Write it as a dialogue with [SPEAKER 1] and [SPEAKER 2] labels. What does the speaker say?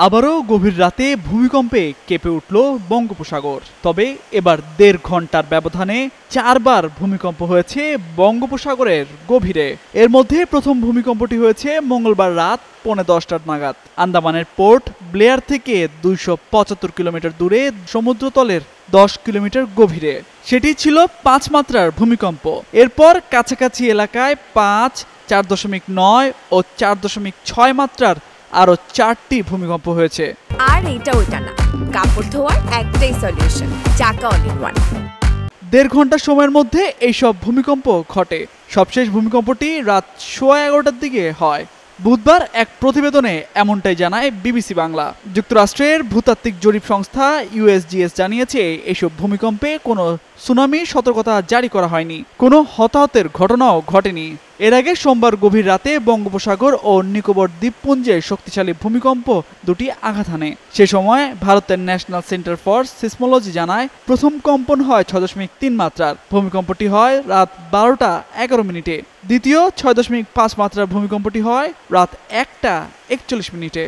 [SPEAKER 1] আবারও গভীর রাতে ভূমিকম্পে কেঁপে উঠল বঙ্গোপসাগর। তবে এবার ১.৫ ঘন্টার ব্যবধানে ৪ বার ভূমিকম্প হয়েছে বঙ্গোপসাগরের গভীরে। এর মধ্যে প্রথম ভূমিকম্পটি হয়েছে মঙ্গলবার রাত ১:১০টা নাগাদ আন্দামানের পোর্ট ব্লেয়ার থেকে ২৭৫ কিলোমিটার দূরে সমুদ্রতলের ১০ কিলোমিটার গভীরে। সেটি ছিল ৫ মাত্রার ভূমিকম্প। এরপর কাছাকাছি এলাকায় ৫, ৪.৯ ও ৪.৬ মাত্রার আরো ৪টি ভূমিকম্প হয়েছে।
[SPEAKER 2] আর এটা ওইটা না, কাপড় ধোয়ার একটাই সলিউশন, চাকা অল ইন ওয়ান।
[SPEAKER 1] ১.৫ ঘন্টা সময়ের মধ্যে এইসব ভূমিকম্প ঘটে। সবশেষ ভূমিকম্পটি রাত ১১:১৫টার দিকে হয়। বুধবার এক প্রতিবেদনে এমনটাই জানায় বিবিসি বাংলা। যুক্তরাষ্ট্রের ভূতাত্ত্বিক জরিপ সংস্থা USGS জানিয়েছে, এইসব ভূমিকম্পে কোনো সুনামি সতর্কতা জারি করা হয়নি, কোনো হতাহতের ঘটনাও ঘটেনি। এর আগে সোমবার গভীর রাতে বঙ্গোপসাগর ও নিকোবর দ্বীপপুঞ্জে শক্তিশালী ভূমিকম্প দুটি আঘাত হানে। সে সময় ভারতের ন্যাশনাল সেন্টার ফর সিসমোলজি জানায়, প্রথম কম্পন হয় ৬.৩ মাত্রার। ভূমিকম্পটি হয় রাত ১২:১১। দ্বিতীয় ৬.৫ মাত্রার ভূমিকম্পটি হয় রাত ১:৪১।